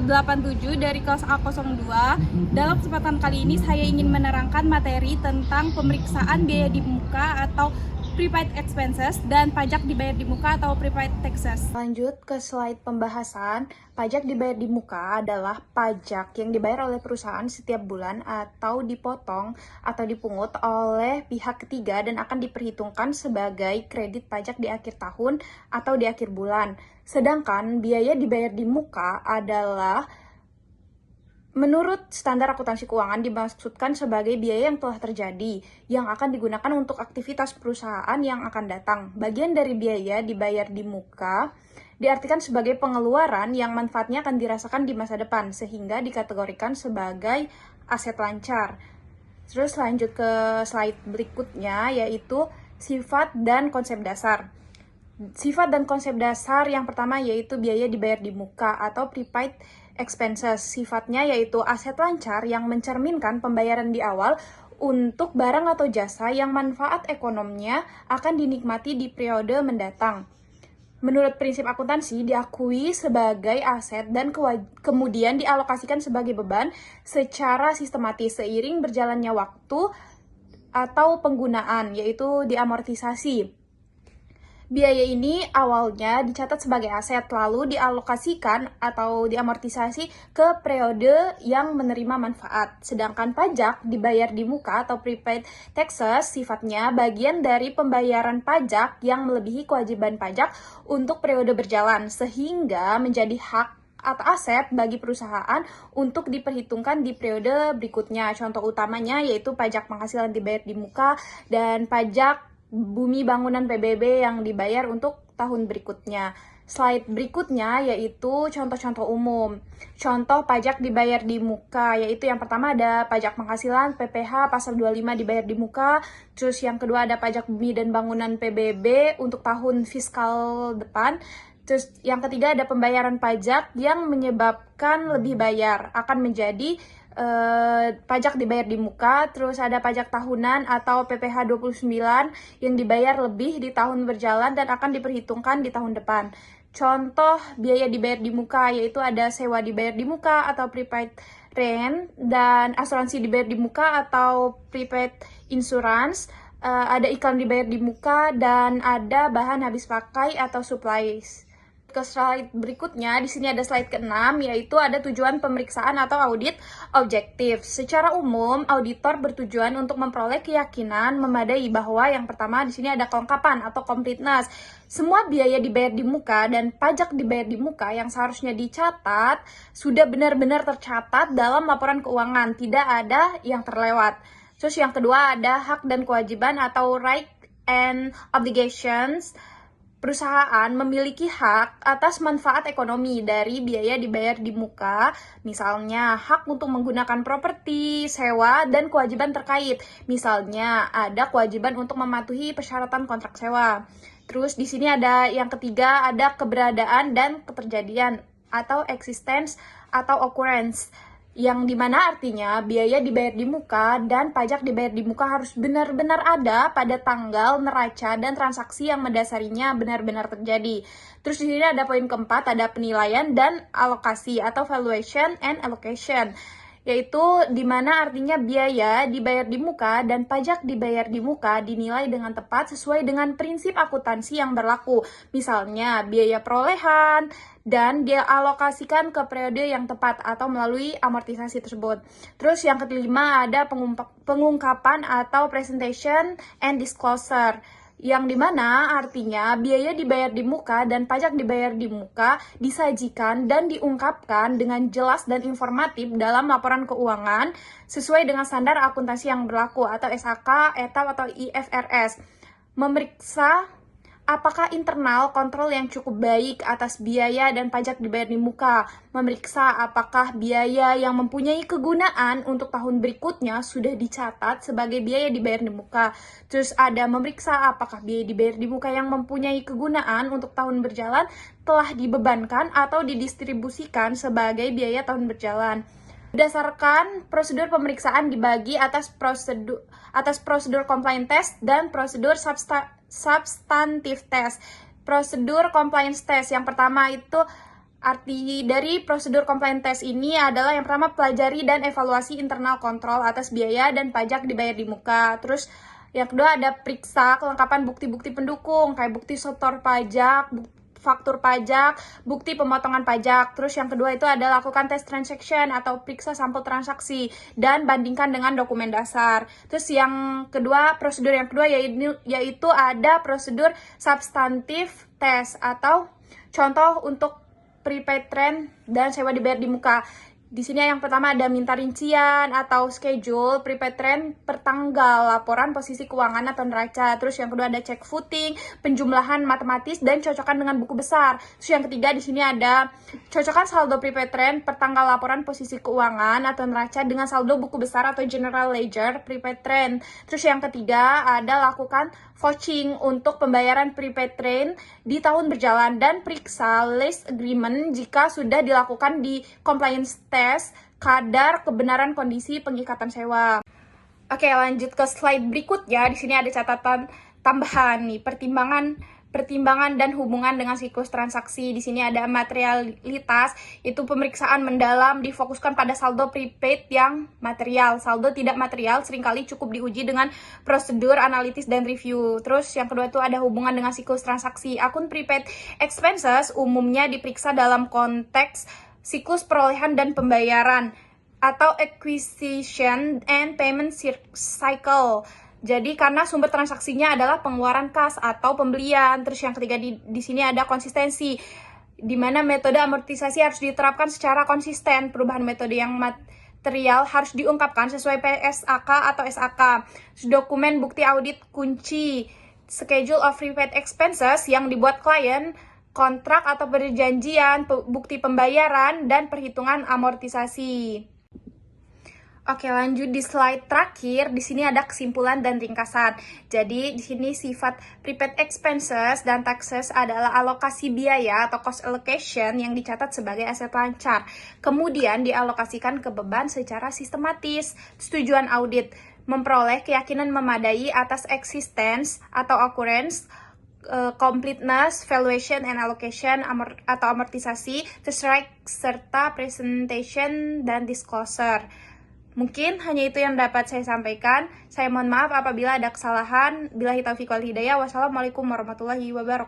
87 dari kelas A02. Dalam kesempatan kali ini saya ingin menerangkan materi tentang pemeriksaan biaya di muka atau prepaid expenses dan pajak dibayar di muka atau prepaid taxes. Lanjut ke slide pembahasan. Pajak dibayar di muka adalah pajak yang dibayar oleh perusahaan setiap bulan atau dipotong atau dipungut oleh pihak ketiga dan akan diperhitungkan sebagai kredit pajak di akhir tahun atau di akhir bulan. Sedangkan biaya dibayar di muka adalah menurut standar akuntansi keuangan dimaksudkan sebagai biaya yang telah terjadi yang akan digunakan untuk aktivitas perusahaan yang akan datang. Bagian dari biaya dibayar di muka diartikan sebagai pengeluaran yang manfaatnya akan dirasakan di masa depan sehingga dikategorikan sebagai aset lancar. Terus lanjut ke slide berikutnya yaitu sifat dan konsep dasar. Sifat dan konsep dasar yang pertama yaitu biaya dibayar di muka atau prepaid expenses. Sifatnya yaitu aset lancar yang mencerminkan pembayaran di awal untuk barang atau jasa yang manfaat ekonominya akan dinikmati di periode mendatang. Menurut prinsip akuntansi, diakui sebagai aset dan kemudian dialokasikan sebagai beban secara sistematis seiring berjalannya waktu atau penggunaan, yaitu diamortisasi. Biaya ini awalnya dicatat sebagai aset, lalu dialokasikan atau diamortisasi ke periode yang menerima manfaat. Sedangkan pajak dibayar di muka atau prepaid taxes sifatnya bagian dari pembayaran pajak yang melebihi kewajiban pajak untuk periode berjalan, sehingga menjadi hak atau aset bagi perusahaan untuk diperhitungkan di periode berikutnya. Contoh utamanya yaitu pajak penghasilan dibayar di muka dan pajak bumi bangunan PBB yang dibayar untuk tahun berikutnya. Slide berikutnya yaitu contoh-contoh umum. Contoh pajak dibayar di muka, yaitu yang pertama ada pajak penghasilan PPh pasal 25 dibayar di muka. Terus yang kedua ada pajak bumi dan bangunan PBB untuk tahun fiskal depan. Terus yang ketiga ada pembayaran pajak yang menyebabkan lebih bayar akan menjadi pajak dibayar di muka. Terus ada pajak tahunan atau PPh 29 yang dibayar lebih di tahun berjalan dan akan diperhitungkan di tahun depan. Contoh biaya dibayar di muka yaitu ada sewa dibayar di muka atau prepaid rent, dan asuransi dibayar di muka atau prepaid insurance, ada iklan dibayar di muka, dan ada bahan habis pakai atau supplies. Ke slide berikutnya, di sini ada slide ke-6 yaitu ada tujuan pemeriksaan atau audit objektif. Secara umum, auditor bertujuan untuk memperoleh keyakinan memadai bahwa yang pertama di sini ada kelengkapan atau completeness. Semua biaya dibayar di muka dan pajak dibayar di muka yang seharusnya dicatat sudah benar-benar tercatat dalam laporan keuangan, tidak ada yang terlewat. Terus yang kedua ada hak dan kewajiban atau right and obligations. Perusahaan memiliki hak atas manfaat ekonomi dari biaya dibayar di muka, misalnya hak untuk menggunakan properti, sewa, dan kewajiban terkait. Misalnya ada kewajiban untuk mematuhi persyaratan kontrak sewa. Terus di sini ada yang ketiga, ada keberadaan dan keterjadian atau existence atau occurrence, yang dimana artinya biaya dibayar di muka dan pajak dibayar di muka harus benar-benar ada pada tanggal neraca dan transaksi yang mendasarinya benar-benar terjadi. Terus di sini ada poin keempat, ada penilaian dan alokasi atau valuation and allocation, yaitu dimana artinya biaya dibayar di muka dan pajak dibayar di muka dinilai dengan tepat sesuai dengan prinsip akuntansi yang berlaku. Misalnya biaya perolehan dan dia alokasikan ke periode yang tepat atau melalui amortisasi tersebut. Terus yang kelima ada pengungkapan atau presentation and disclosure, yang dimana artinya biaya dibayar di muka dan pajak dibayar di muka disajikan dan diungkapkan dengan jelas dan informatif dalam laporan keuangan sesuai dengan standar akuntansi yang berlaku atau SAK, ETAP atau IFRS. Memeriksa apakah internal kontrol yang cukup baik atas biaya dan pajak dibayar di muka. Memeriksa apakah biaya yang mempunyai kegunaan untuk tahun berikutnya sudah dicatat sebagai biaya dibayar di muka. Terus ada memeriksa apakah biaya dibayar di muka yang mempunyai kegunaan untuk tahun berjalan telah dibebankan atau didistribusikan sebagai biaya tahun berjalan. Berdasarkan prosedur pemeriksaan dibagi atas prosedur compliance test dan prosedur substantive test. Prosedur compliance test yang pertama itu Arti dari prosedur compliance test ini adalah yang pertama pelajari dan evaluasi internal kontrol atas biaya dan pajak dibayar di muka. Terus yang kedua ada periksa kelengkapan bukti-bukti pendukung kayak bukti setor pajak, faktur pajak, bukti pemotongan pajak. Terus yang kedua itu ada lakukan test transaction atau periksa sampel transaksi dan bandingkan dengan dokumen dasar. Terus yang kedua, prosedur yang kedua yaitu ada prosedur substantif test atau contoh untuk prepaid rent dan sewa dibayar di muka. Di sini yang pertama ada minta rincian atau schedule prepaid rent per tanggal, laporan posisi keuangan atau neraca. Terus yang kedua ada cek footing, penjumlahan matematis dan cocokan dengan buku besar. Terus yang ketiga di sini ada cocokan saldo prepaid rent per tanggal laporan posisi keuangan atau neraca dengan saldo buku besar atau general ledger prepaid rent. Terus yang ketiga ada lakukan vouching untuk pembayaran prepaid rent di tahun berjalan dan periksa lease agreement jika sudah dilakukan di compliance test kadar kebenaran kondisi pengikatan sewa. Oke, lanjut ke slide berikutnya. Di sini ada catatan tambahan nih, pertimbangan dan hubungan dengan siklus transaksi. Di sini ada materialitas, itu pemeriksaan mendalam difokuskan pada saldo prepaid yang material. Saldo tidak material seringkali cukup diuji dengan prosedur analitis dan review. Terus yang kedua itu ada hubungan dengan siklus transaksi. Akun prepaid expenses umumnya diperiksa dalam konteks siklus perolehan dan pembayaran atau acquisition and payment cycle. Jadi karena sumber transaksinya adalah pengeluaran kas atau pembelian. Terus yang ketiga di sini ada konsistensi, di mana metode amortisasi harus diterapkan secara konsisten. Perubahan metode yang material harus diungkapkan sesuai PSAK atau SAK. Dokumen bukti audit kunci, schedule of prepaid expenses yang dibuat klien, kontrak atau perjanjian, bukti pembayaran, dan perhitungan amortisasi. Oke, lanjut di slide terakhir. Di sini ada kesimpulan dan ringkasan. Jadi di sini sifat prepaid expenses dan taxes adalah alokasi biaya atau cost allocation yang dicatat sebagai aset lancar. Kemudian dialokasikan ke beban secara sistematis. Tujuan audit memperoleh keyakinan memadai atas existence atau occurrence, completeness, valuation and allocation atau amortisasi, strike serta presentation dan disclosure. Mungkin hanya itu yang dapat saya sampaikan. Saya mohon maaf apabila ada kesalahan. Billahi taufiq wal hidayah. Wassalamualaikum warahmatullahi wabarakatuh.